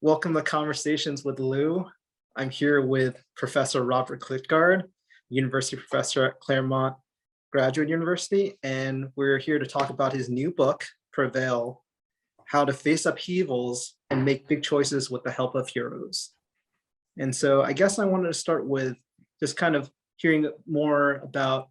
Welcome to Conversations with Lou. I'm here with Professor Robert Klitgaard, University Professor at Claremont Graduate University, and we're here to talk about his new book, Prevail, How to Face Upheavals and Make Big Choices with the Help of Heroes. And so I guess I wanted to start with just kind of hearing more about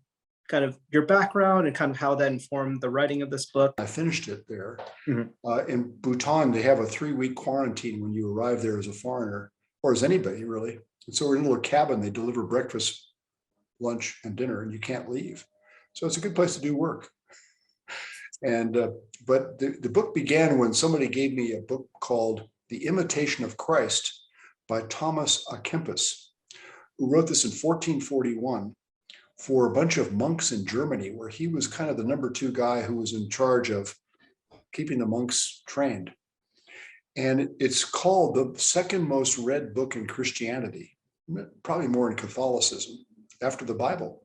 kind of your background and kind of how that informed the writing of this book. I finished it there. In Bhutan, they have a 3-week quarantine when you arrive there as a foreigner, or as anybody really. And so we're in a little cabin. They deliver breakfast, lunch, and dinner, and you can't leave. So it's a good place to do work. And but the book began when somebody gave me a book called The Imitation of Christ by Thomas à Kempis, who wrote this in 1441. For a bunch of monks in Germany, where he was kind of the number 2 guy who was in charge of keeping the monks trained. And it's called the second most read book in Christianity, probably more in Catholicism, after the Bible.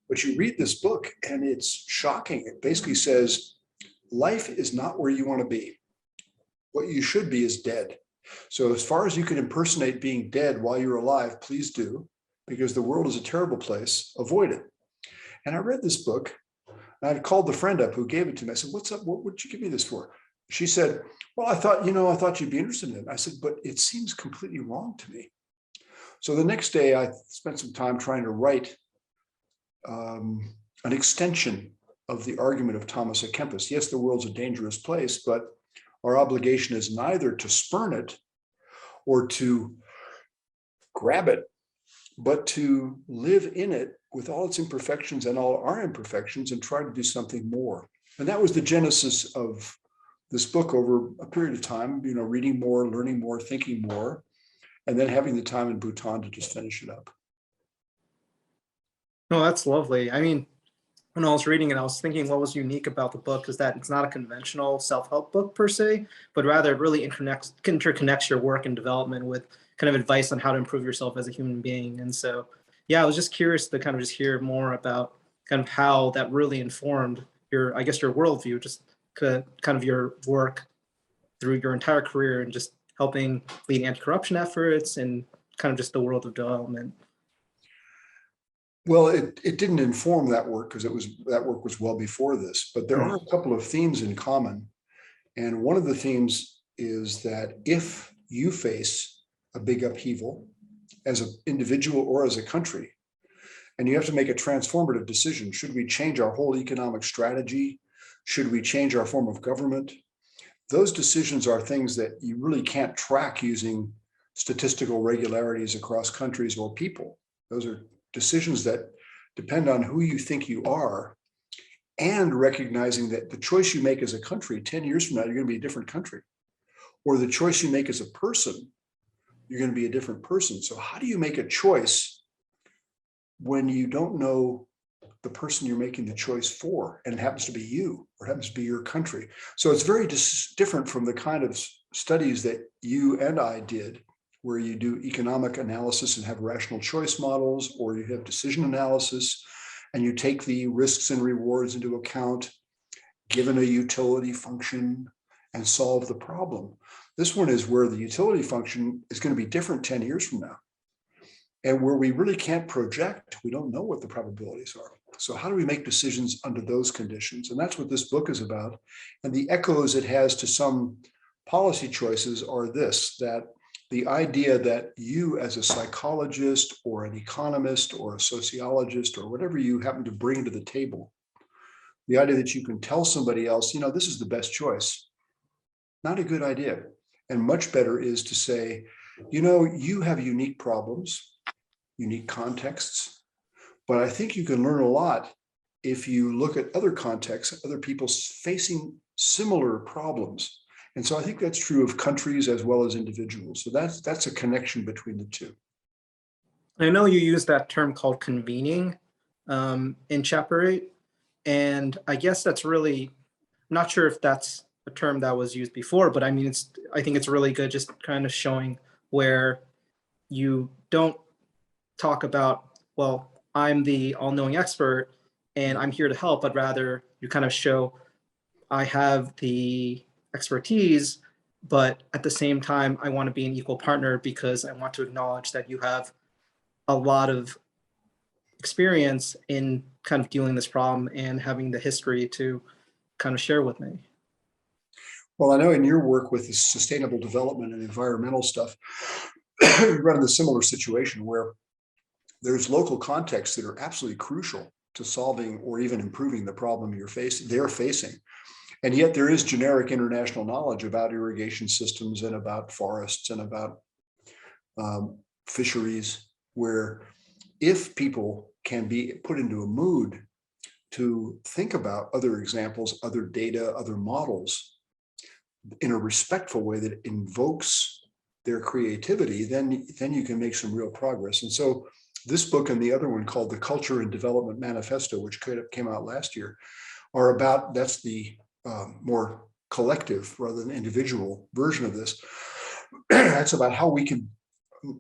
But you read this book and it's shocking. It basically says, life is not where you want to be. What you should be is dead. So as far as you can impersonate being dead while you're alive, please do. Because the world is a terrible place, avoid it. And I read this book, and I called the friend up who gave it to me. I said, what's up? What would you give me this for? She said, well, I thought you'd be interested in it. I said, but it seems completely wrong to me. So the next day I spent some time trying to write an extension of the argument of Thomas à Kempis. Yes, the world's a dangerous place, but our obligation is neither to spurn it or to grab it, but to live in it with all its imperfections and all our imperfections and try to do something more. And that was the genesis of this book over a period of time, reading more, learning more, thinking more, and then having the time in Bhutan to just finish it up. Oh, that's lovely. I mean, when I was reading it, I was thinking what was unique about the book is that it's not a conventional self-help book per se, but rather it really interconnects your work and development with kind of advice on how to improve yourself as a human being. And so, yeah, I was just curious to kind of just hear more about kind of how that really informed your worldview, just kind of your work through your entire career and just helping lead anti-corruption efforts and kind of just the world of development. Well, it didn't inform that work because that work was well before this, but there are a couple of themes in common. And one of the themes is that if you face a big upheaval as an individual or as a country, and you have to make a transformative decision. Should we change our whole economic strategy? Should we change our form of government? Those decisions are things that you really can't track using statistical regularities across countries or people. Those are decisions that depend on who you think you are and recognizing that the choice you make as a country, 10 years from now, you're going to be a different country. Or the choice you make as a person, you're going to be a different person. So how do you make a choice when you don't know the person you're making the choice for, and it happens to be you, or it happens to be your country? So it's very different from the kind of studies that you and I did, where you do economic analysis and have rational choice models, or you have decision analysis, and you take the risks and rewards into account, given a utility function, and solve the problem. This one is where the utility function is going to be different 10 years from now. And where we really can't project, we don't know what the probabilities are. So how do we make decisions under those conditions? And that's what this book is about. And the echoes it has to some policy choices are this, that the idea that you as a psychologist or an economist or a sociologist or whatever you happen to bring to the table, the idea that you can tell somebody else, this is the best choice, not a good idea. And much better is to say, you have unique problems, unique contexts, but I think you can learn a lot if you look at other contexts, other people facing similar problems. And so I think that's true of countries as well as individuals. So that's a connection between the two. I know you use that term called convening in chapter 8. And I guess that's really, I'm not sure if that's a term that was used before, but I mean, I think it's really good just kind of showing where you don't talk about, well, I'm the all-knowing expert and I'm here to help, but rather you kind of show I have the expertise but at the same time, I want to be an equal partner because I want to acknowledge that you have a lot of experience in kind of dealing this problem and having the history to kind of share with me. Well, I know in your work with the sustainable development and environmental stuff, you run into a similar situation where there's local contexts that are absolutely crucial to solving or even improving the problem they're facing. And yet there is generic international knowledge about irrigation systems and about forests and about fisheries, where if people can be put into a mood to think about other examples, other data, other models in a respectful way that invokes their creativity, then you can make some real progress. And so this book and the other one called The Culture and Development Manifesto, which came out last year, are about, that's the more collective rather than individual version of this. That's about how we can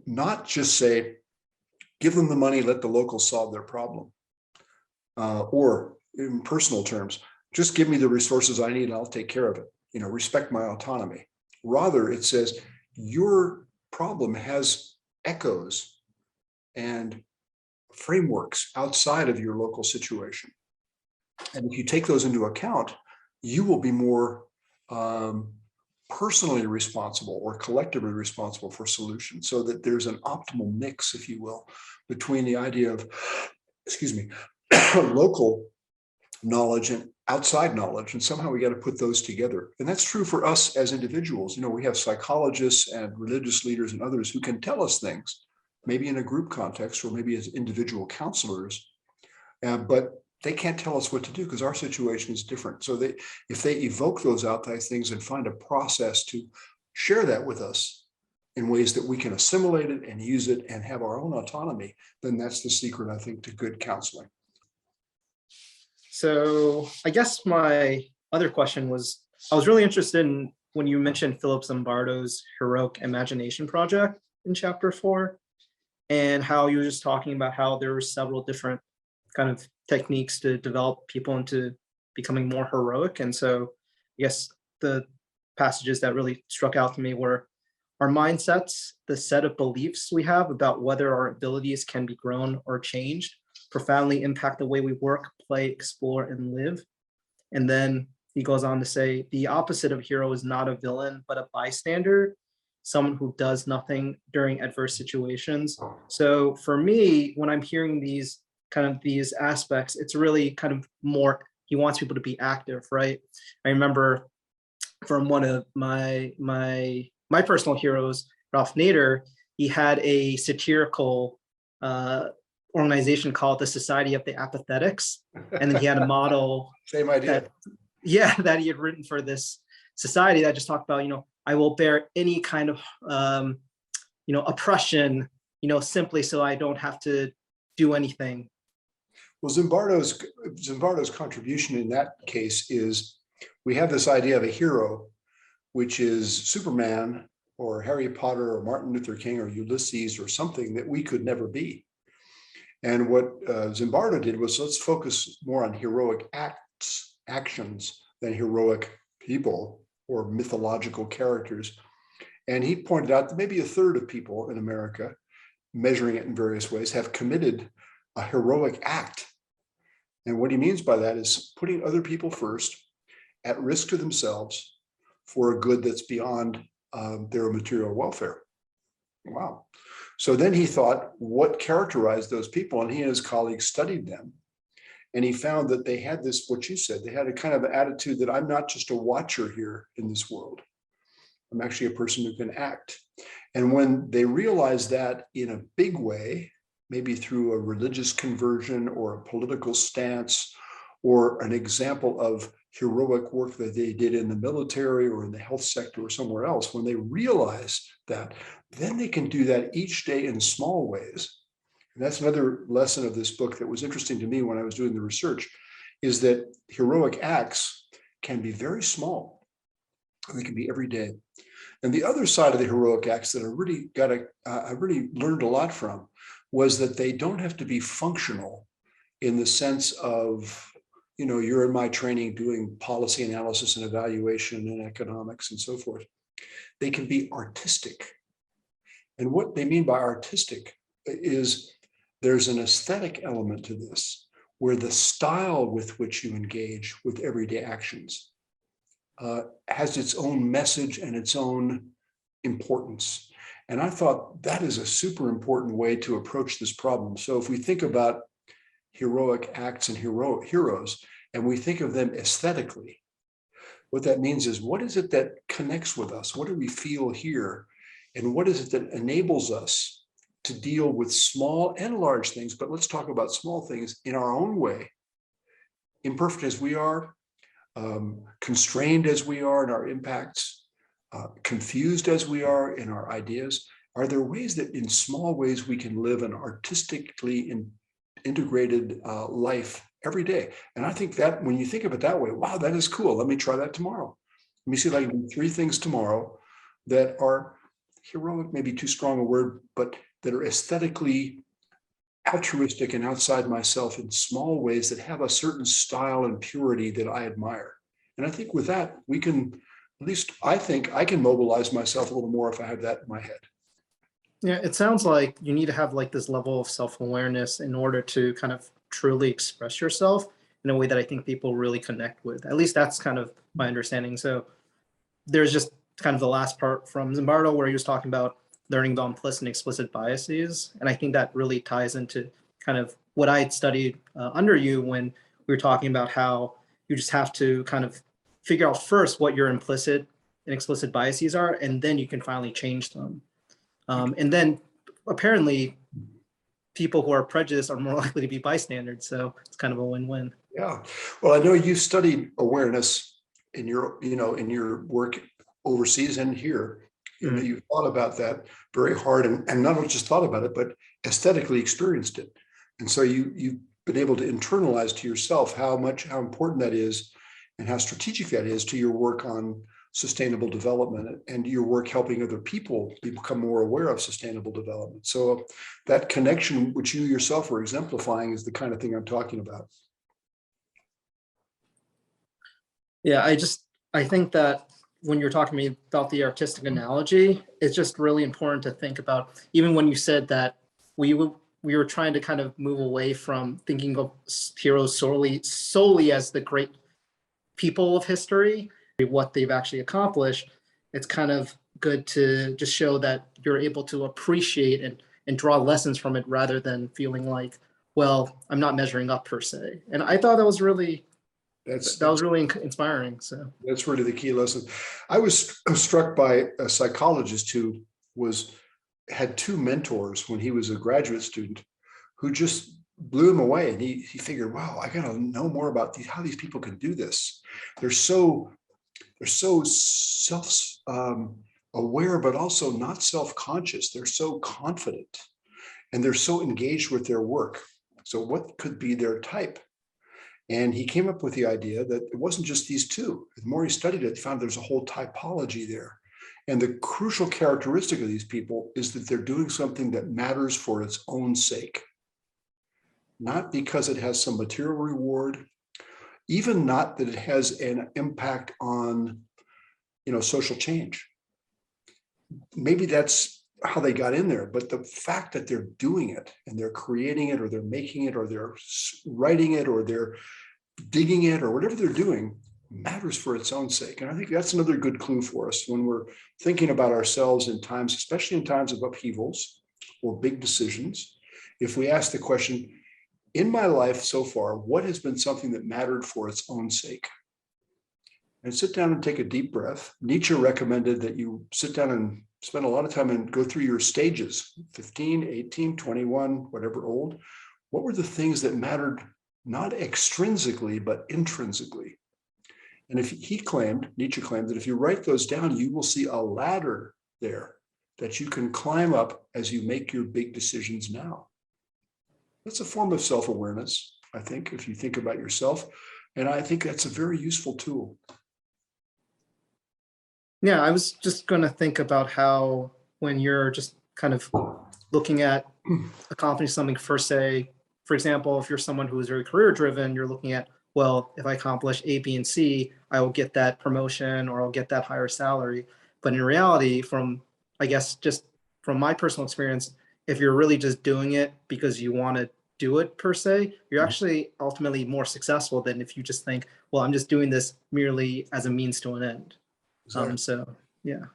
not just say, give them the money, let the locals solve their problem. Or in personal terms, just give me the resources I need and I'll take care of it. Respect my autonomy. Rather, it says your problem has echoes and frameworks outside of your local situation. And if you take those into account, you will be more personally responsible or collectively responsible for solutions, so that there's an optimal mix, if you will, between the idea of, local knowledge and outside knowledge. And somehow we got to put those together. And that's true for us as individuals. We have psychologists and religious leaders and others who can tell us things, maybe in a group context or maybe as individual counselors, but they can't tell us what to do because our situation is different. So if they evoke those outside things and find a process to share that with us in ways that we can assimilate it and use it and have our own autonomy, then that's the secret, I think, to good counseling. So I guess my other question was, I was really interested in when you mentioned Philip Zimbardo's Heroic Imagination Project in chapter 4, and how you were just talking about how there were several different kind of techniques to develop people into becoming more heroic. And so I guess the passages that really struck out to me were our mindsets, the set of beliefs we have about whether our abilities can be grown or changed, profoundly impact the way we work, play, explore, and live. And then he goes on to say, the opposite of a hero is not a villain, but a bystander, someone who does nothing during adverse situations. So for me, when I'm hearing these aspects, it's really kind of more, he wants people to be active, right? I remember from one of my personal heroes, Ralph Nader, he had a satirical organization called the Society of the Apathetics. And then he had a model Same idea. that he had written for this society that just talked about, I will bear any kind of, oppression, simply so I don't have to do anything. Well, Zimbardo's contribution in that case is, we have this idea of a hero, which is Superman or Harry Potter or Martin Luther King or Ulysses or something that we could never be. And what Zimbardo did was, let's focus more on heroic actions than heroic people or mythological characters. And he pointed out that maybe a third of people in America, measuring it in various ways, have committed a heroic act. And what he means by that is putting other people first, at risk to themselves, for a good that's beyond their material welfare. Wow. So then he thought, what characterized those people? And he and his colleagues studied them. And he found that they had this, what you said, they had a kind of attitude that I'm not just a watcher here in this world. I'm actually a person who can act. And when they realized that in a big way, maybe through a religious conversion or a political stance or an example of heroic work that they did in the military or in the health sector or somewhere else, when they realize that, then they can do that each day in small ways. And that's another lesson of this book that was interesting to me when I was doing the research, is that heroic acts can be very small. They can be every day. And the other side of the heroic acts that I really learned a lot from was that they don't have to be functional in the sense of, you're in my training doing policy analysis and evaluation and economics and so forth. They can be artistic. And what they mean by artistic is there's an aesthetic element to this, where the style with which you engage with everyday actions has its own message and its own importance. And I thought that is a super important way to approach this problem. So if we think about heroic acts and heroes, and we think of them aesthetically, what that means is, what is it that connects with us? What do we feel here? And what is it that enables us to deal with small and large things? But let's talk about small things in our own way, imperfect as we are, constrained as we are in our impacts, confused as we are in our ideas. Are there ways that in small ways we can live an artistically integrated life every day? And I think that when you think of it that way, wow, that is cool. Let me try that tomorrow. Let me see if I can do 3 things tomorrow that are heroic, maybe too strong a word, but that are aesthetically altruistic and outside myself in small ways that have a certain style and purity that I admire. And I think with that, we can, at least I think I can mobilize myself a little more if I have that in my head. Yeah, it sounds like you need to have like this level of self-awareness in order to kind of truly express yourself in a way that I think people really connect with. At least that's kind of my understanding. So there's just kind of the last part from Zimbardo where he was talking about learning the implicit and explicit biases. And I think that really ties into kind of what I had studied under you when we were talking about how you just have to kind of figure out first what your implicit and explicit biases are, and then you can finally change them. And then apparently people who are prejudiced are more likely to be bystanders. So it's kind of a win-win. Yeah. Well, I know you studied awareness in your, in your work overseas and here. You thought about that very hard, and not just thought about it, but aesthetically experienced it. And so you've been able to internalize to yourself how important that is and how strategic that is to your work on sustainable development and your work helping other people become more aware of sustainable development. So that connection, which you yourself are exemplifying, is the kind of thing I'm talking about. Yeah, I think that when you're talking to me about the artistic analogy, it's just really important to think about, even when you said that we were trying to kind of move away from thinking of heroes solely as the great people of history, what they've actually accomplished. It's kind of good to just show that you're able to appreciate and draw lessons from it rather than feeling like, well, I'm not measuring up per se. And I thought that was really inspiring. So that's really the key lesson. I was struck by a psychologist who had 2 mentors when he was a graduate student who just blew him away. And he figured, wow, I got to know more about how these people can do this. They're so self-aware, but also not self-conscious. They're so confident and they're so engaged with their work. So what could be their type? And he came up with the idea that it wasn't just these 2. The more he studied it, he found there's a whole typology there. And the crucial characteristic of these people is that they're doing something that matters for its own sake. Not because it has some material reward, even not that it has an impact on, social change. Maybe that's how they got in there, but the fact that they're doing it and they're creating it or they're making it or they're writing it or they're digging it or whatever they're doing matters for its own sake. And I think that's another good clue for us when we're thinking about ourselves in times, especially in times of upheavals or big decisions. If we ask the question, in my life so far, what has been something that mattered for its own sake? And sit down and take a deep breath. Nietzsche recommended that you sit down and spend a lot of time and go through your stages, 15, 18, 21, whatever old. What were the things that mattered, not extrinsically, but intrinsically? And Nietzsche claimed that if you write those down, you will see a ladder there that you can climb up as you make your big decisions now. That's a form of self-awareness, I think, if you think about yourself. And I think that's a very useful tool. Yeah, I was just going to think about how when you're just kind of looking at accomplishing something for example, if you're someone who is very career driven, you're looking at, well, if I accomplish A, B, and C, I will get that promotion or I'll get that higher salary. But in reality, I guess, just from my personal experience, if you're really just doing it because you want to do it per se, you're actually ultimately more successful than if you just think, well, I'm just doing this merely as a means to an end. Exactly. So, yeah.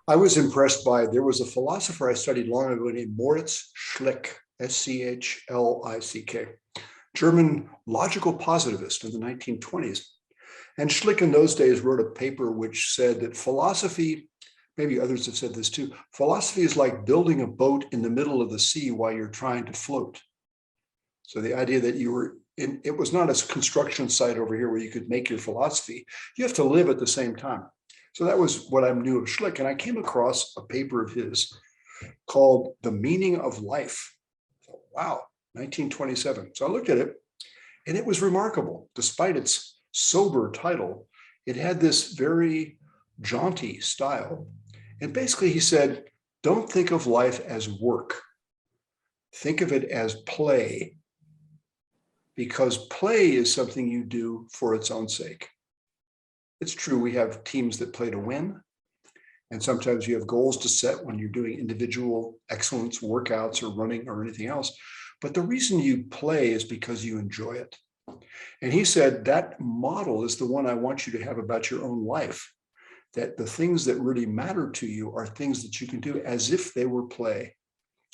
I was impressed there was a philosopher I studied long ago named Moritz Schlick, Schlick, German logical positivist in the 1920s. And Schlick in those days wrote a paper which said that philosophy, maybe others have said this too, philosophy is like building a boat in the middle of the sea while you're trying to float. So the idea that it was not a construction site over here where you could make your philosophy. You have to live at the same time. So that was what I knew of Schlick. And I came across a paper of his called The Meaning of Life. Wow, 1927. So I looked at it and it was remarkable. Despite its sober title, it had this very jaunty style. And basically he said, don't think of life as work. Think of it as play, because play is something you do for its own sake. It's true, we have teams that play to win. And sometimes you have goals to set when you're doing individual excellence workouts or running or anything else. But the reason you play is because you enjoy it. And he said that model is the one I want you to have about your own life, that the things that really matter to you are things that you can do as if they were play.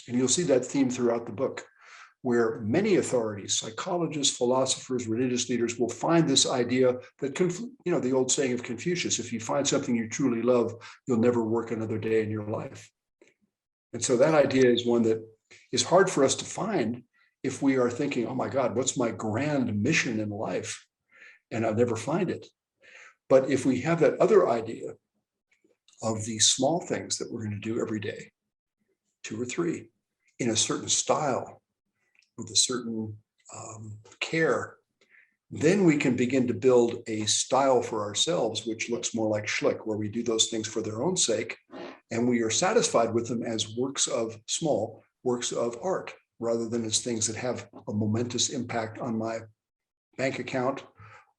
And you'll see that theme throughout the book, where many authorities, psychologists, philosophers, religious leaders will find this idea that, the old saying of Confucius, if you find something you truly love, you'll never work another day in your life. And so that idea is one that is hard for us to find if we are thinking, oh my God, what's my grand mission in life? And I'll never find it. But if we have that other idea of these small things that we're going to do every day, 2 or 3, in a certain style, with a certain care, then we can begin to build a style for ourselves, which looks more like Schlick, where we do those things for their own sake, and we are satisfied with them as small works of art, rather than as things that have a momentous impact on my bank account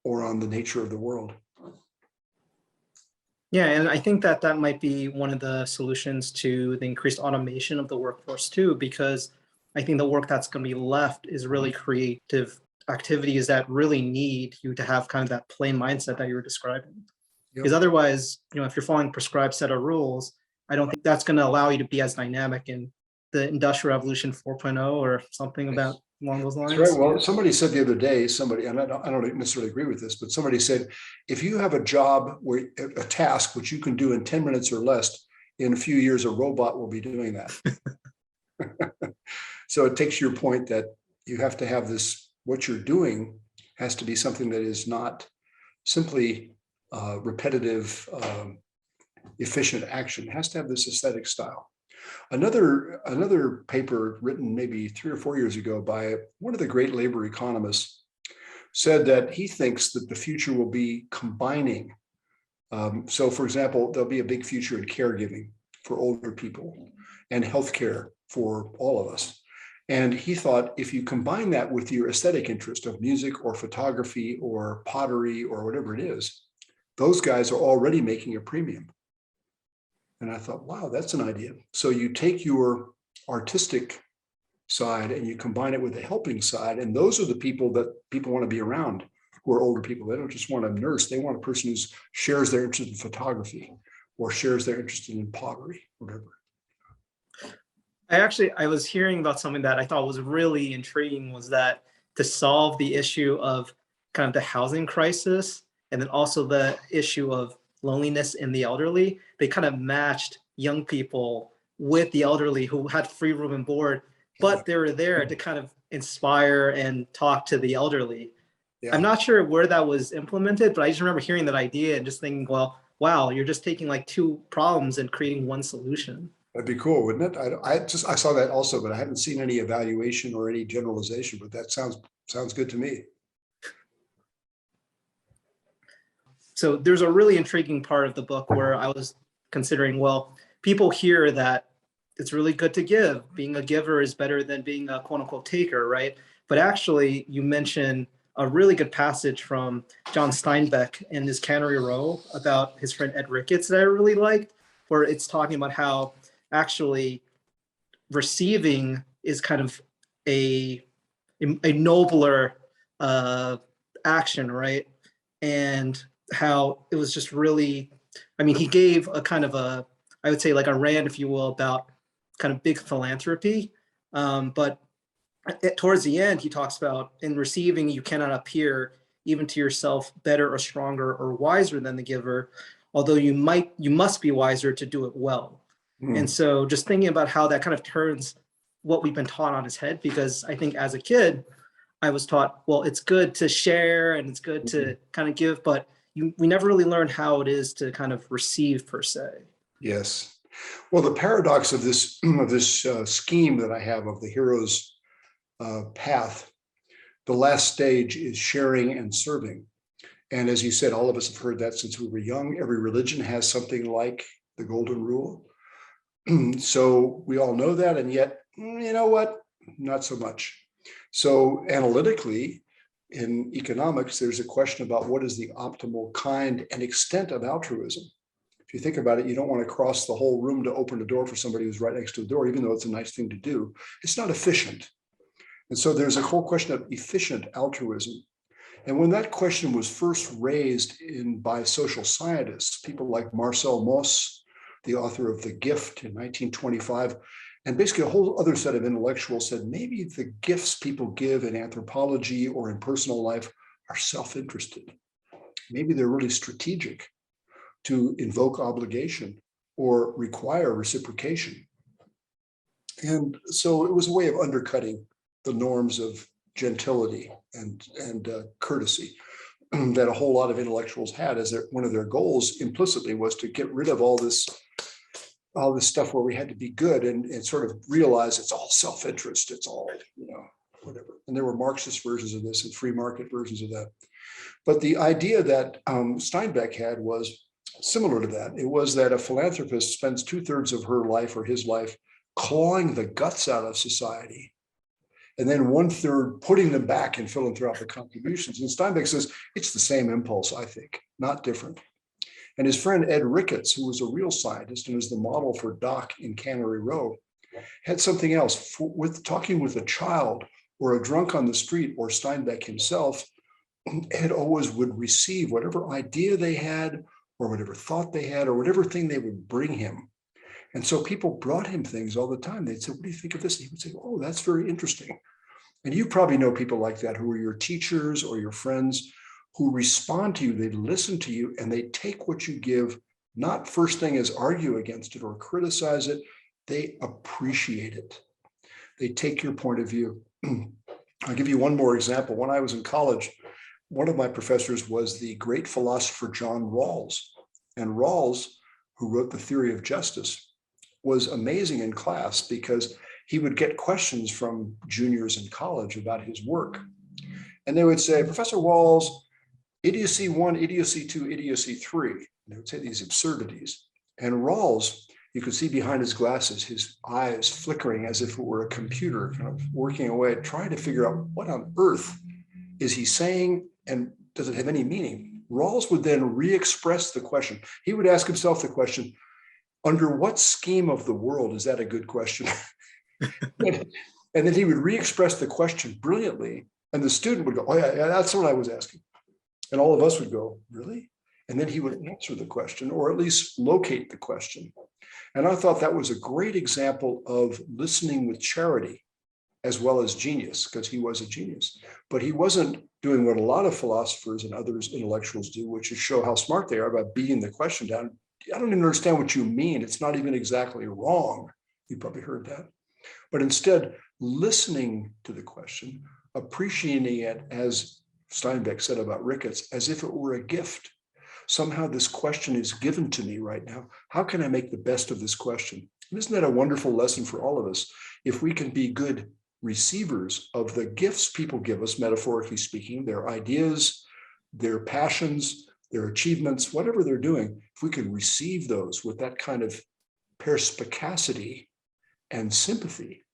or on the nature of the world. Yeah, and I think that might be one of the solutions to the increased automation of the workforce too, because I think the work that's going to be left is really creative activities that really need you to have kind of that play mindset that you were describing. Yep. Because otherwise, if you're following a prescribed set of rules, I don't think that's going to allow you to be as dynamic in the Industrial Revolution 4.0 or something along those lines. That's right. Well, somebody said the other day, and I don't necessarily agree with this, but somebody said, if you have a task which you can do in 10 minutes or less, in a few years, a robot will be doing that. So it takes your point that you have to have this, what you're doing has to be something that is not simply repetitive, efficient action. It has to have this aesthetic style. Another paper written maybe 3 or 4 years ago by one of the great labor economists said that he thinks that the future will be combining. So for example, there'll be a big future in caregiving for older people and healthcare for all of us. And he thought if you combine that with your aesthetic interest of music or photography or pottery or whatever it is, those guys are already making a premium. And I thought, wow, that's an idea. So you take your artistic side and you combine it with the helping side. And those are the people that people want to be around, who are older people. They don't just want a nurse. They want a person who shares their interest in photography or shares their interest in pottery, whatever. I was hearing about something that I thought was really intriguing, was that to solve the issue of kind of the housing crisis and then also the issue of loneliness in the elderly, they kind of matched young people with the elderly who had free room and board, but they were there to kind of inspire and talk to the elderly. Yeah. I'm not sure where that was implemented, but I just remember hearing that idea and just thinking, well, wow, you're just taking like 2 problems and creating one solution. That'd be cool, wouldn't it? I saw that also, but I haven't seen any evaluation or any generalization, but that sounds good to me. So there's a really intriguing part of the book where I was considering, well, people hear that it's really good to give. Being a giver is better than being a quote unquote taker, right? But actually you mentioned a really good passage from John Steinbeck in his Cannery Row about his friend Ed Ricketts that I really liked. where it's talking about how actually receiving is kind of a nobler action, right? And how it was just really, I mean, he gave a kind of a, I would say like a rant, if you will, about kind of big philanthropy. But towards the end, he talks about in receiving, you cannot appear even to yourself better or stronger or wiser than the giver, although you must be wiser to do it well. And so just thinking about how that kind of turns what we've been taught on his head, because I think as a kid, I was taught, well, it's good to share and it's good to kind of give, but we never really learned how it is to kind of receive per se. Yes. Well, the paradox of this scheme that I have of the hero's path, the last stage is sharing and serving. And as you said, all of us have heard that since we were young. Every religion has something like the golden rule. So we all know that, and yet, you know what? Not so much. So analytically, in economics, there's a question about what is the optimal kind and extent of altruism. If you think about it, you don't want to cross the whole room to open the door for somebody who's right next to the door, even though it's a nice thing to do. It's not efficient. And so there's a whole question of efficient altruism. And when that question was first raised by social scientists, people like Marcel Mauss, the author of The Gift in 1925, and basically a whole other set of intellectuals said, maybe the gifts people give in anthropology or in personal life are self-interested. Maybe they're really strategic to invoke obligation or require reciprocation. And so it was a way of undercutting the norms of gentility and courtesy that a whole lot of intellectuals had as one of their goals implicitly was to get rid of all this stuff where we had to be good and sort of realize it's all self-interest, it's all, whatever. And there were Marxist versions of this and free market versions of that. But the idea that Steinbeck had was similar to that. It was that a philanthropist spends 2/3 of her life or his life clawing the guts out of society, and then 1/3 putting them back in philanthropic contributions. And Steinbeck says, it's the same impulse, I think, not different. And his friend Ed Ricketts, who was a real scientist and was the model for Doc in Cannery Row, had something else. With talking with a child or a drunk on the street or Steinbeck himself, Ed always would receive whatever idea they had or whatever thought they had or whatever thing they would bring him. And so people brought him things all the time. They'd say, what do you think of this? And he would say, oh, that's very interesting. And you probably know people like that who are your teachers or your friends who respond to you, they listen to you, and they take what you give, not first thing as argue against it or criticize it, they appreciate it. They take your point of view. I'll give you one more example. When I was in college, one of my professors was the great philosopher John Rawls. And Rawls, who wrote The Theory of Justice, was amazing in class because he would get questions from juniors in college about his work. And they would say, Professor Rawls, idiocy 1, idiocy 2, idiocy 3. And they would say these absurdities. And Rawls, you could see behind his glasses, his eyes flickering as if it were a computer, kind of working away, trying to figure out what on earth is he saying and does it have any meaning? Rawls would then re-express the question. He would ask himself the question, under what scheme of the world is that a good question? And then he would re-express the question brilliantly. And the student would go, oh yeah, that's what I was asking. And all of us would go, really? And then he would answer the question, or at least locate the question. And I thought that was a great example of listening with charity as well as genius, because he was a genius. But he wasn't doing what a lot of philosophers and others intellectuals do, which is show how smart they are by beating the question down. I don't even understand what you mean. It's not even exactly wrong. You probably heard that. But instead, listening to the question, appreciating it, as Steinbeck said about Ricketts, as if it were a gift. Somehow this question is given to me right now. How can I make the best of this question? And isn't that a wonderful lesson for all of us? If we can be good receivers of the gifts people give us, metaphorically speaking, their ideas, their passions, their achievements, whatever they're doing, if we can receive those with that kind of perspicacity and sympathy,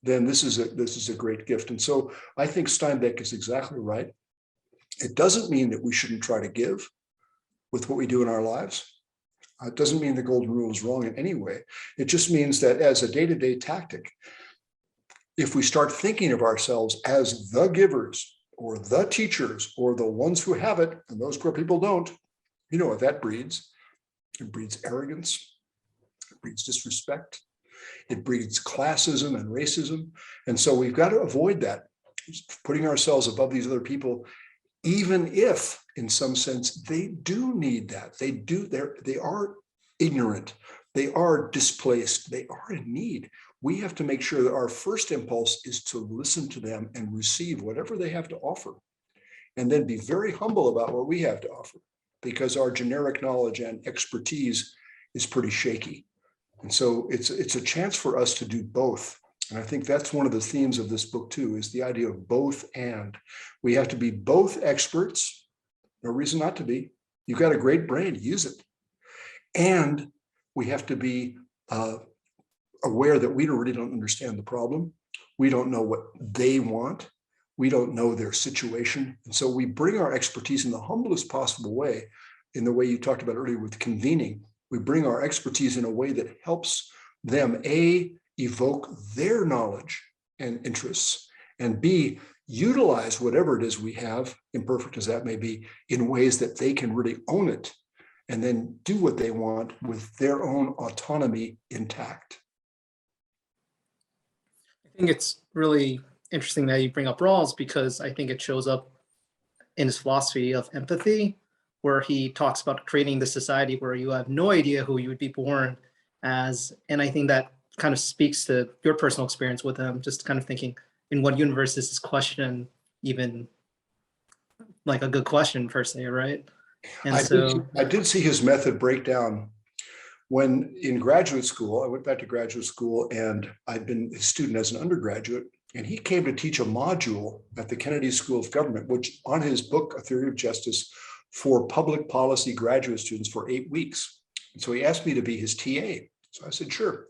then this is a great gift. And so I think Steinbeck is exactly right. It doesn't mean that we shouldn't try to give with what we do in our lives. It doesn't mean the golden rule is wrong in any way. It just means that as a day-to-day tactic, if we start thinking of ourselves as the givers or the teachers or the ones who have it, and those poor people don't, you know what that breeds? It breeds arrogance, it breeds disrespect, it breeds classism and racism. And so we've got to avoid that, putting ourselves above these other people, even if in some sense they do need that. They are ignorant, they are displaced, they are in need. We have to make sure that our first impulse is to listen to them and receive whatever they have to offer, and then be very humble about what we have to offer, because our generic knowledge and expertise is pretty shaky. And so it's a chance for us to do both. And I think that's one of the themes of this book too, is the idea of both and. We have to be both experts, no reason not to be. You've got a great brain, use it. And we have to be aware that we really don't understand the problem. We don't know what they want. We don't know their situation. And so we bring our expertise in the humblest possible way, in the way you talked about earlier with convening. We bring our expertise in a way that helps them, A, evoke their knowledge and interests, and B, utilize whatever it is we have, imperfect as that may be, in ways that they can really own it and then do what they want with their own autonomy intact. I think it's really interesting that you bring up Rawls, because I think it shows up in his philosophy of empathy, where he talks about creating the society where you have no idea who you would be born as. And I think that kind of speaks to your personal experience with him, just kind of thinking, in what universe is this question even like a good question per se, right? And I did see his method break down when in graduate school. I went back to graduate school and I'd been a student as an undergraduate, and he came to teach a module at the Kennedy School of Government, which on his book, A Theory of Justice, for public policy graduate students for 8 weeks. And so he asked me to be his TA. So I said, sure.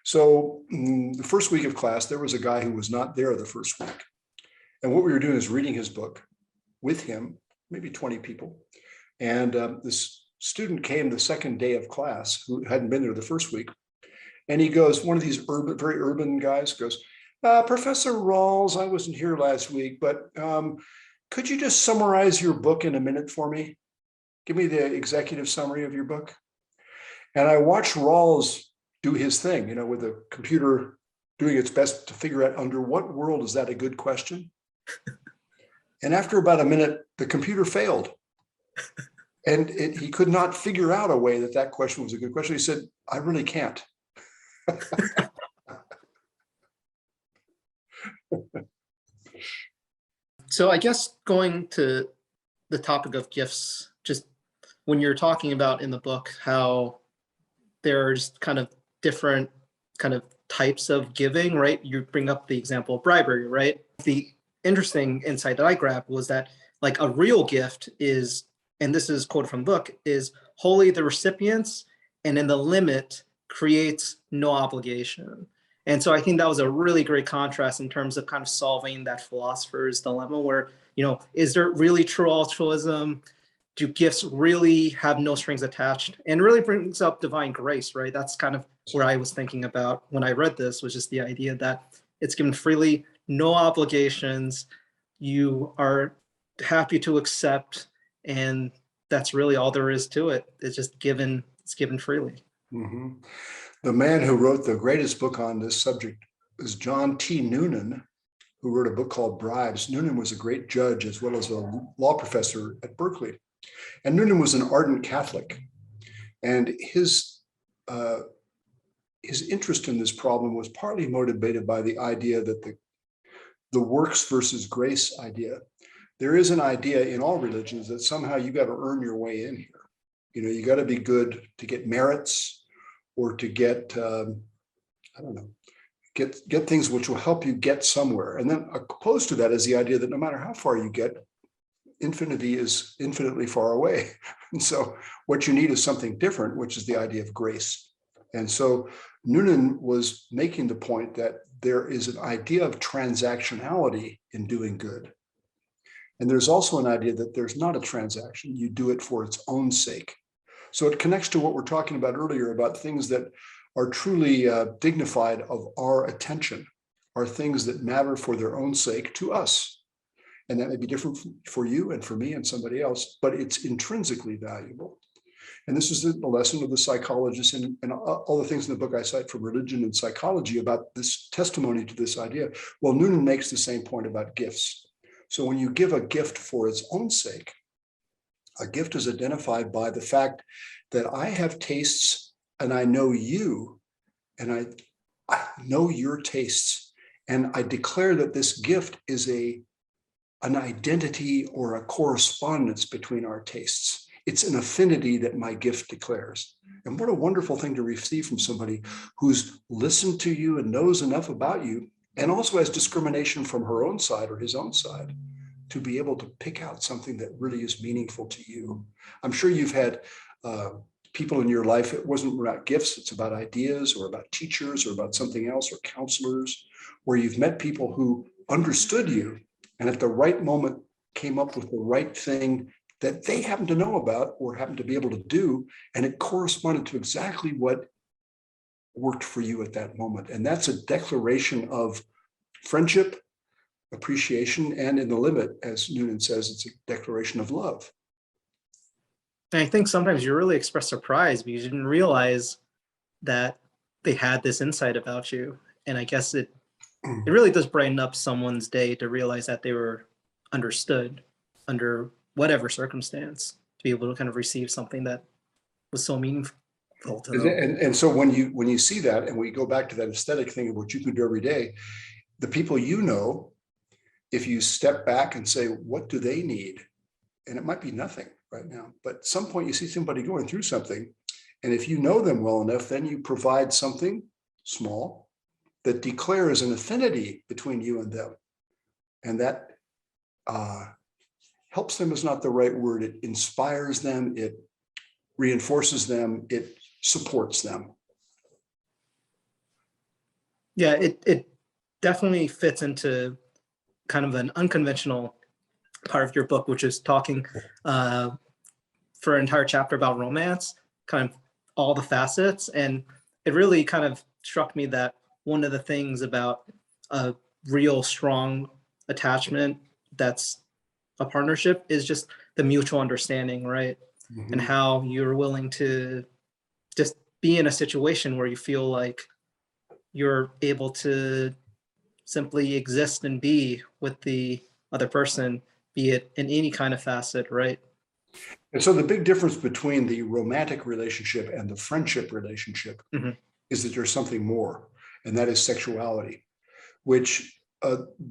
So the first week of class, there was a guy who was not there the first week. And what we were doing is reading his book with him, maybe 20 people. And this student came the second day of class who hadn't been there the first week. And he goes, one of these very urban guys goes, Professor Rawls, I wasn't here last week, but could you just summarize your book in a minute for me? Give me the executive summary of your book. And I watched Rawls do his thing, you know, with the computer doing its best to figure out under what world is that a good question. And after about a minute, the computer failed. And he could not figure out a way that question was a good question. He said, I really can't. So I guess going to the topic of gifts, just when you're talking about in the book how there's kind of different kind of types of giving, right? You bring up the example of bribery, right? The interesting insight that I grabbed was that like a real gift is, and this is quoted from the book, is wholly the recipient's, and in the limit creates no obligation. And so I think that was a really great contrast in terms of kind of solving that philosopher's dilemma where, you know, is there really true altruism? Do gifts really have no strings attached? And really brings up divine grace, right? That's kind of where I was thinking about when I read this, was just the idea that it's given freely, no obligations. You are happy to accept, and that's really all there is to it. It's just given, it's given freely. Mm-hmm. The man who wrote the greatest book on this subject is John T. Noonan, who wrote a book called Bribes. Noonan was a great judge as well as a law professor at Berkeley. And Noonan was an ardent Catholic. And his interest in this problem was partly motivated by the idea that the works versus grace idea. There is an idea in all religions that somehow you got to earn your way in here. You know, you got to be good to get merits or to get, I don't know, get things which will help you get somewhere. And then opposed to that is the idea that no matter how far you get, infinity is infinitely far away. And so what you need is something different, which is the idea of grace. And so Noonan was making the point that there is an idea of transactionality in doing good. And there's also an idea that there's not a transaction. You do it for its own sake. So it connects to what we're talking about earlier about things that are truly dignified of our attention, are things that matter for their own sake to us. And that may be different for you and for me and somebody else, but it's intrinsically valuable. And this is the lesson of the psychologist and all the things in the book I cite from religion and psychology about this testimony to this idea. Well, Noonan makes the same point about gifts. So when you give a gift for its own sake, a gift is identified by the fact that I have tastes and I know you, and I know your tastes, and I declare that this gift is an identity or a correspondence between our tastes. It's an affinity that my gift declares. And what a wonderful thing to receive from somebody who's listened to you and knows enough about you, and also has discrimination from her own side or his own side, to be able to pick out something that really is meaningful to you. I'm sure you've had people in your life, it wasn't about gifts, it's about ideas or about teachers or about something else, or counselors, where you've met people who understood you and at the right moment came up with the right thing that they happen to know about or happen to be able to do, and it corresponded to exactly what worked for you at that moment. And that's a declaration of friendship, appreciation, and in the limit, as Noonan says, it's a declaration of love. And I think sometimes you really express surprise because you didn't realize that they had this insight about you. And I guess it really does brighten up someone's day to realize that they were understood under whatever circumstance, to be able to kind of receive something that was so meaningful to them. And so when you see that, and we go back to that aesthetic thing of what you can do every day, the people you know, if you step back and say, what do they need? And it might be nothing right now, but at some point you see somebody going through something, and if you know them well enough, then you provide something small that declares an affinity between you and them. And that helps them is not the right word. It inspires them, it reinforces them, it supports them. Yeah, it definitely fits into kind of an unconventional part of your book, which is talking for an entire chapter about romance, kind of all the facets. And it really kind of struck me that one of the things about a real strong attachment that's a partnership is just the mutual understanding, right? Mm-hmm. And how you're willing to just be in a situation where you feel like you're able to simply exist and be with the other person, be it in any kind of facet, right? And so the big difference between the romantic relationship and the friendship relationship mm-hmm. is that there's something more, and that is sexuality, which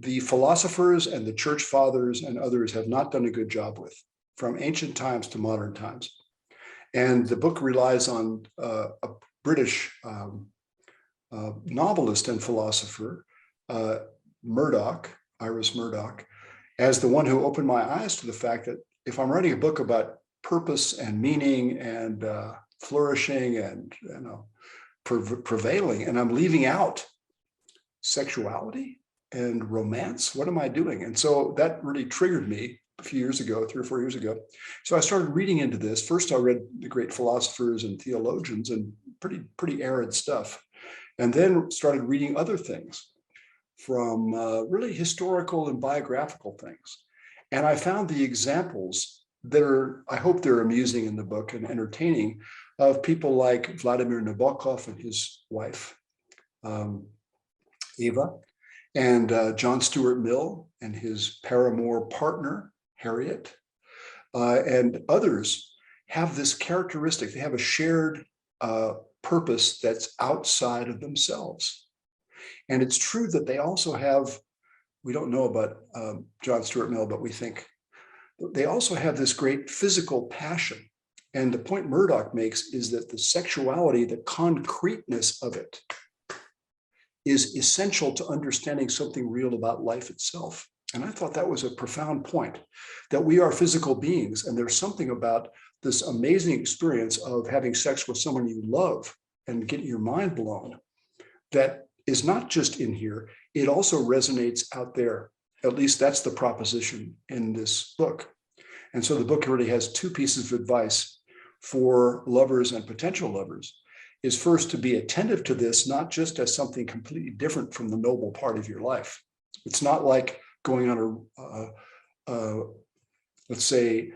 the philosophers and the church fathers and others have not done a good job with, from ancient times to modern times. And the book relies on a British novelist and philosopher, Iris Murdoch, as the one who opened my eyes to the fact that if I'm writing a book about purpose and meaning and flourishing and prevailing, and I'm leaving out sexuality and romance, what am I doing? And so that really triggered me a few years ago, 3 or 4 years ago. So I started reading into this. First, I read the great philosophers and theologians and pretty arid stuff, and then started reading other things from really historical and biographical things. And I found the examples that are, I hope they're amusing in the book and entertaining, of people like Vladimir Nabokov and his wife, Eva, and John Stuart Mill and his paramour partner, Harriet, and others have this characteristic. They have a shared purpose that's outside of themselves. And it's true that they also have, we don't know about John Stuart Mill, but we think they also have this great physical passion. And the point Murdoch makes is that the sexuality, the concreteness of it, is essential to understanding something real about life itself. And I thought that was a profound point, that we are physical beings, and there's something about this amazing experience of having sex with someone you love and getting your mind blown that is not just in here, it also resonates out there. At least that's the proposition in this book. And so the book really has 2 pieces of advice for lovers and potential lovers is first to be attentive to this, not just as something completely different from the noble part of your life. It's not like going on let's say,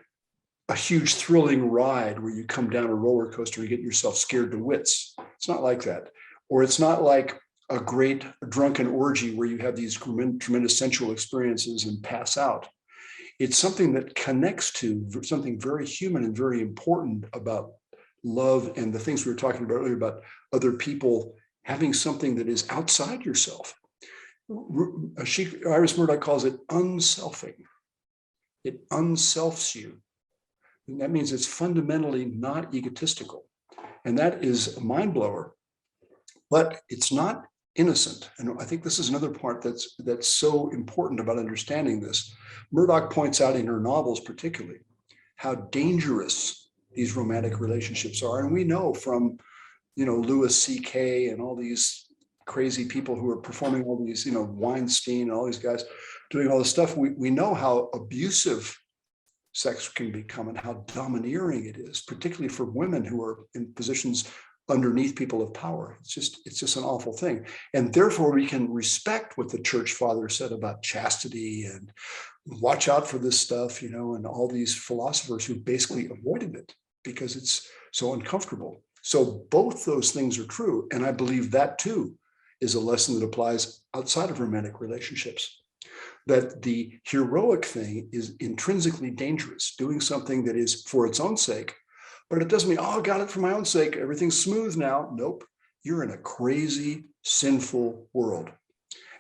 a huge thrilling ride where you come down a roller coaster and get yourself scared to wits. It's not like that. Or it's not like a great drunken orgy where you have these tremendous sensual experiences and pass out. It's something that connects to something very human and very important about love and the things we were talking about earlier about other people having something that is outside yourself. Iris Murdoch calls it unselfing. It unselfs you. And that means it's fundamentally not egotistical. And that is a mind blower, but it's not innocent. And I think this is another part that's so important about understanding this. Murdoch points out in her novels particularly how dangerous these romantic relationships are. And we know from, Louis C.K. and all these crazy people who are performing all these, Weinstein and all these guys doing all this stuff. We know how abusive sex can become and how domineering it is, particularly for women who are in positions underneath people of power. It's just an awful thing. And therefore we can respect what the church fathers said about chastity and watch out for this stuff, and all these philosophers who basically avoided it because it's so uncomfortable. So both those things are true. And I believe that too is a lesson that applies outside of romantic relationships. That the heroic thing is intrinsically dangerous, doing something that is for its own sake, but it doesn't mean, oh, I got it for my own sake, everything's smooth now. Nope, you're in a crazy, sinful world.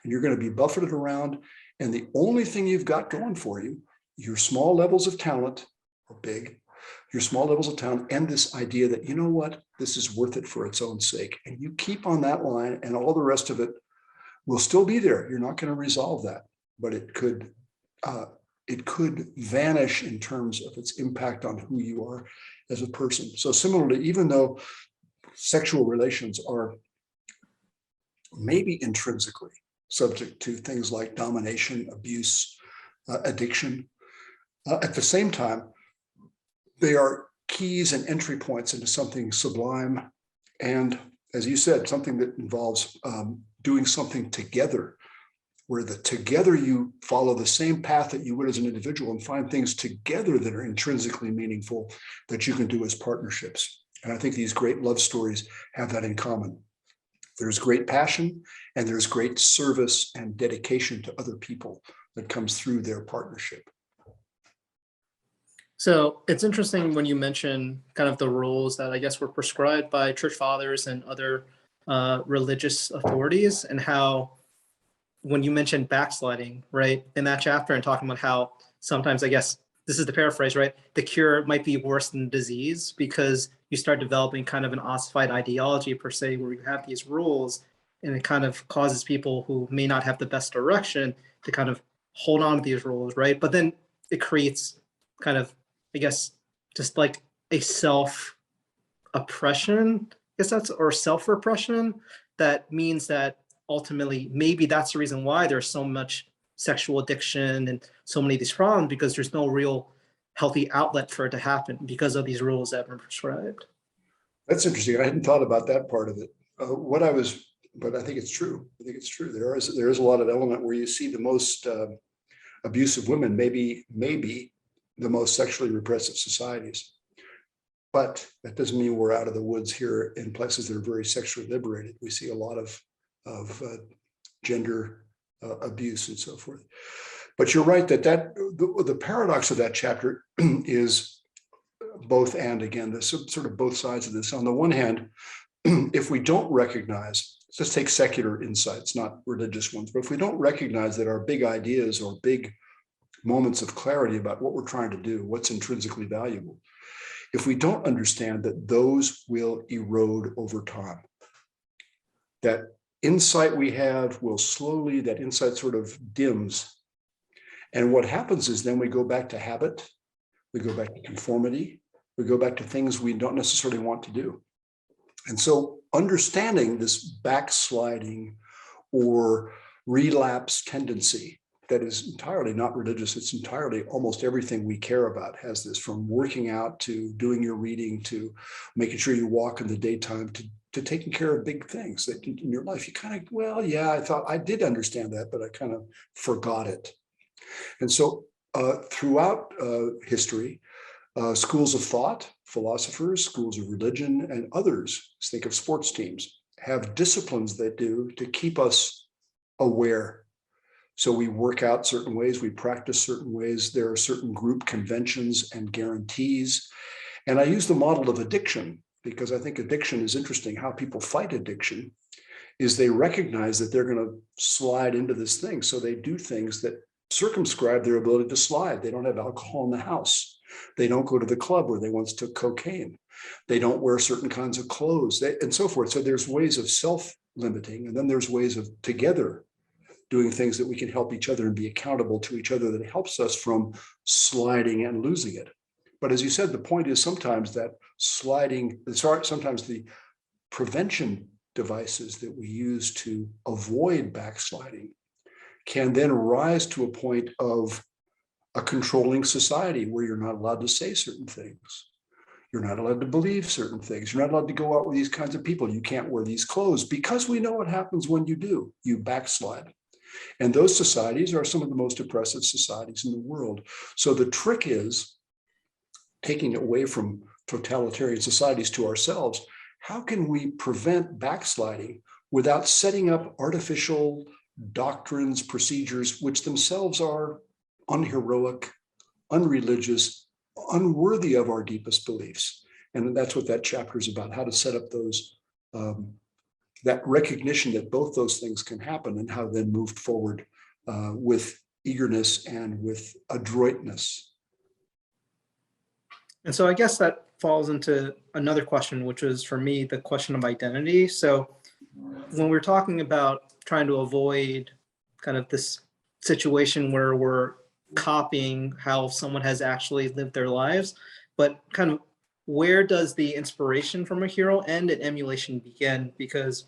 And you're going to be buffeted around, and the only thing you've got going for you, your small levels of talent, or big, your small levels of talent, and this idea that, you know what, this is worth it for its own sake. And you keep on that line, and all the rest of it will still be there. You're not going to resolve that. But it could vanish in terms of its impact on who you are as a person. So similarly, even though sexual relations are maybe intrinsically subject to things like domination, abuse, addiction, at the same time, they are keys and entry points into something sublime. And as you said, something that involves doing something together, where together you follow the same path that you would as an individual and find things together that are intrinsically meaningful that you can do as partnerships. And I think these great love stories have that in common. There's great passion and there's great service and dedication to other people that comes through their partnership. So it's interesting when you mention kind of the rules that I guess were prescribed by church fathers and other religious authorities, and how when you mentioned backsliding, right, in that chapter, and talking about how sometimes, I guess this is the paraphrase, right, the cure might be worse than the disease because you start developing kind of an ossified ideology per se, where you have these rules and it kind of causes people who may not have the best direction to kind of hold on to these rules, right? But then it creates kind of, I guess, just like a self-oppression, I guess that's, or self-repression, that means that ultimately maybe that's the reason why there's so much sexual addiction and so many of these problems, because there's no real healthy outlet for it to happen because of these rules that have been prescribed. That's interesting. I hadn't thought about that part of it. But I think it's true. I think it's true. There is a lot of element where you see the most abusive women, maybe the most sexually repressive societies. But that doesn't mean we're out of the woods here in places that are very sexually liberated. We see a lot of gender abuse and so forth. But you're right that the paradox of that chapter is both and. Again, there's sort of both sides of this. On the one hand, if we don't recognize, let's take secular insights, not religious ones, but if we don't recognize that our big ideas or big moments of clarity about what we're trying to do, what's intrinsically valuable, if we don't understand that those will erode over time, that insight we have will slowly, that insight sort of dims. And what happens is then we go back to habit, we go back to conformity, we go back to things we don't necessarily want to do. And so understanding this backsliding or relapse tendency that is entirely not religious. It's entirely almost everything we care about has this, from working out to doing your reading to making sure you walk in the daytime to taking care of big things that in your life. You kind of, well, yeah, I thought I did understand that, but I kind of forgot it. And so throughout history, schools of thought, philosophers, schools of religion, and others, think of sports teams, have disciplines they do to keep us aware. So we work out certain ways, we practice certain ways. There are certain group conventions and guarantees. And I use the model of addiction because I think addiction is interesting. How people fight addiction is they recognize that they're going to slide into this thing. So they do things that circumscribe their ability to slide. They don't have alcohol in the house. They don't go to the club where they once took cocaine. They don't wear certain kinds of clothes and so forth. So there's ways of self-limiting, and then there's ways of together doing things that we can help each other and be accountable to each other that helps us from sliding and losing it. But as you said, the point is sometimes that sometimes the prevention devices that we use to avoid backsliding can then rise to a point of a controlling society where you're not allowed to say certain things. You're not allowed to believe certain things. You're not allowed to go out with these kinds of people. You can't wear these clothes because we know what happens when you do. You backslide. And those societies are some of the most oppressive societies in the world. So the trick is taking it away from totalitarian societies to ourselves. How can we prevent backsliding without setting up artificial doctrines, procedures, which themselves are unheroic, unreligious, unworthy of our deepest beliefs? And that's what that chapter is about, how to set up those, that recognition that both those things can happen and how then move forward with eagerness and with adroitness. And so I guess that falls into another question, which is for me, the question of identity. So when we're talking about trying to avoid kind of this situation where we're copying how someone has actually lived their lives, but kind of where does the inspiration from a hero end and emulation begin? Because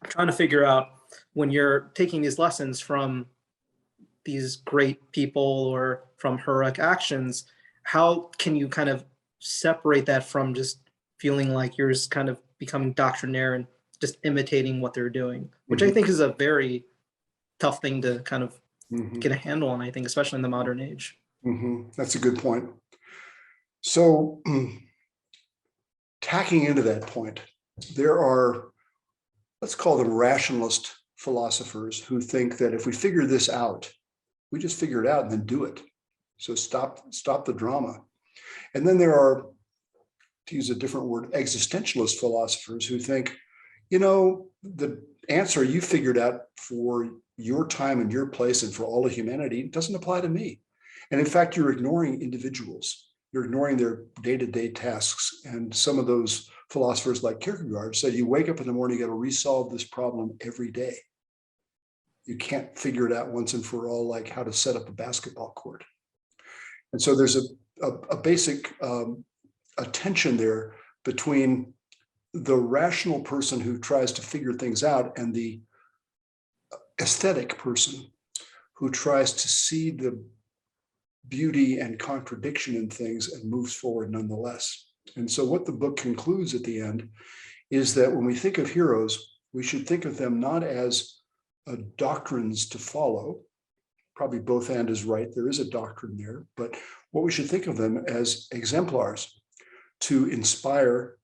I'm trying to figure out when you're taking these lessons from these great people or from heroic actions, how can you kind of separate that from just feeling like you're just kind of becoming doctrinaire and just imitating what they're doing, which I think is a very tough thing to kind of get a handle on, I think, especially in the modern age. That's a good point. So tacking into that point, there are, let's call them rationalist philosophers who think that if we figure this out, we just figure it out and then do it. So stop the drama. And then there are, to use a different word, existentialist philosophers who think, you know, the answer you figured out for your time and your place and for all of humanity doesn't apply to me. And in fact, you're ignoring individuals. You're ignoring their day-to-day tasks. And some of those philosophers like Kierkegaard said, you wake up in the morning, you got to resolve this problem every day. You can't figure it out once and for all, like how to set up a basketball court. And so there's a basic a tension there between the rational person who tries to figure things out and the aesthetic person who tries to see the beauty and contradiction in things and moves forward nonetheless. And so what the book concludes at the end is that when we think of heroes, we should think of them not as doctrines to follow. Probably both and is right. There is a doctrine there, but what we should think of them as exemplars to inspire,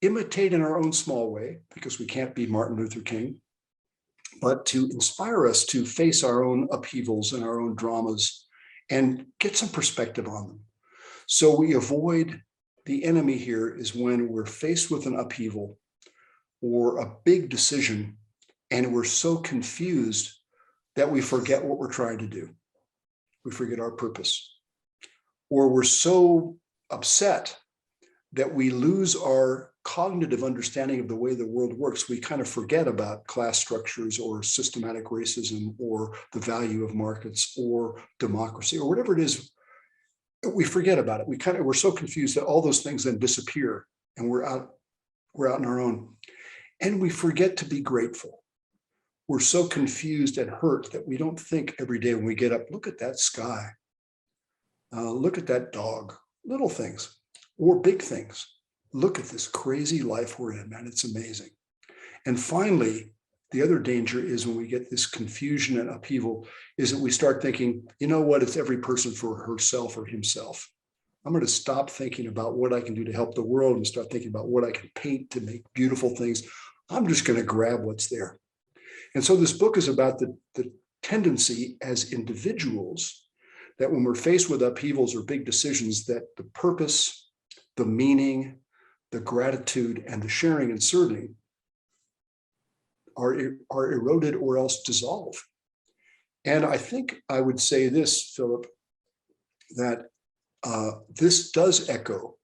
imitate in our own small way, because we can't be Martin Luther King, but to inspire us to face our own upheavals and our own dramas and get some perspective on them. So we avoid, the enemy here is when we're faced with an upheaval or a big decision and we're so confused that we forget what we're trying to do. We forget our purpose. Or we're so upset that we lose our cognitive understanding of the way the world works. We kind of forget about class structures or systematic racism or the value of markets or democracy or whatever it is. We forget about it. We're so confused that all those things then disappear and we're out on our own. And we forget to be grateful. we're so confused and hurt that we don't think every day when we get up, look at that sky, look at that dog, little things or big things. Look at this crazy life we're in, man, it's amazing. And finally, the other danger is when we get this confusion and upheaval is that we start thinking, you know what, it's every person for herself or himself. I'm going to stop thinking about what I can do to help the world and start thinking about what I can paint to make beautiful things. I'm just going to grab what's there. And so this book is about the tendency as individuals that when we're faced with upheavals or big decisions, that the purpose, the meaning, the gratitude, and the sharing and serving are eroded or else dissolve. And I think I would say this, Philip, that this does echo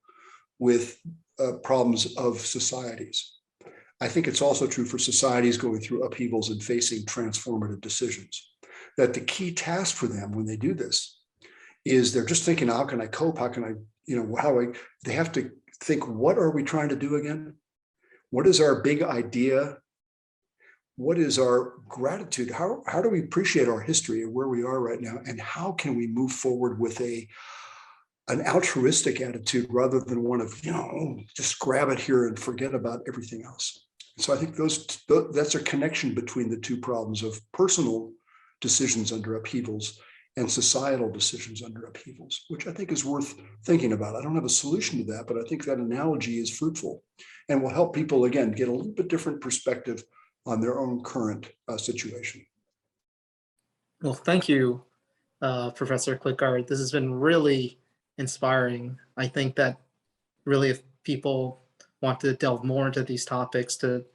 with problems of societies. I think it's also true for societies going through upheavals and facing transformative decisions, that the key task for them when they do this is they're just thinking, how can I cope? How can I, they have to think, what are we trying to do again? What is our big idea? What is our gratitude? How do we appreciate our history and where we are right now? And how can we move forward with an altruistic attitude rather than one of, just grab it here and forget about everything else? So I think that's a connection between the two problems of personal decisions under upheavals and societal decisions under upheavals, which I think is worth thinking about. I don't have a solution to that, but I think that analogy is fruitful and will help people, again, get a little bit different perspective on their own current situation. Well, thank you, Professor Klitgaard. This has been really inspiring. I think that really if people want to delve more into these topics, to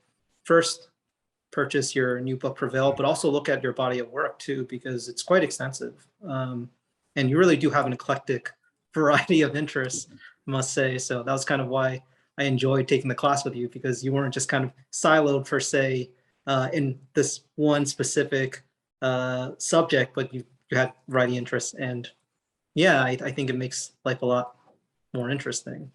first purchase your new book, Prevail, but also look at your body of work too, because it's quite extensive. And you really do have an eclectic variety of interests, I must say. So that was kind of why I enjoyed taking the class with you, because you weren't just kind of siloed per se in this one specific subject, but you had variety interests. And yeah, I think it makes life a lot more interesting.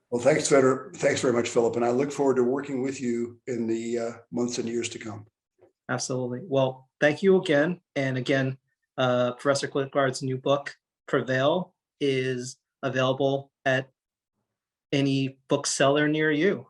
Well, thanks very much, Philip. And I look forward to working with you in the months and years to come. Absolutely. Well, thank you again. And again, Professor Klitgaard's new book, Prevail, is available at any bookseller near you.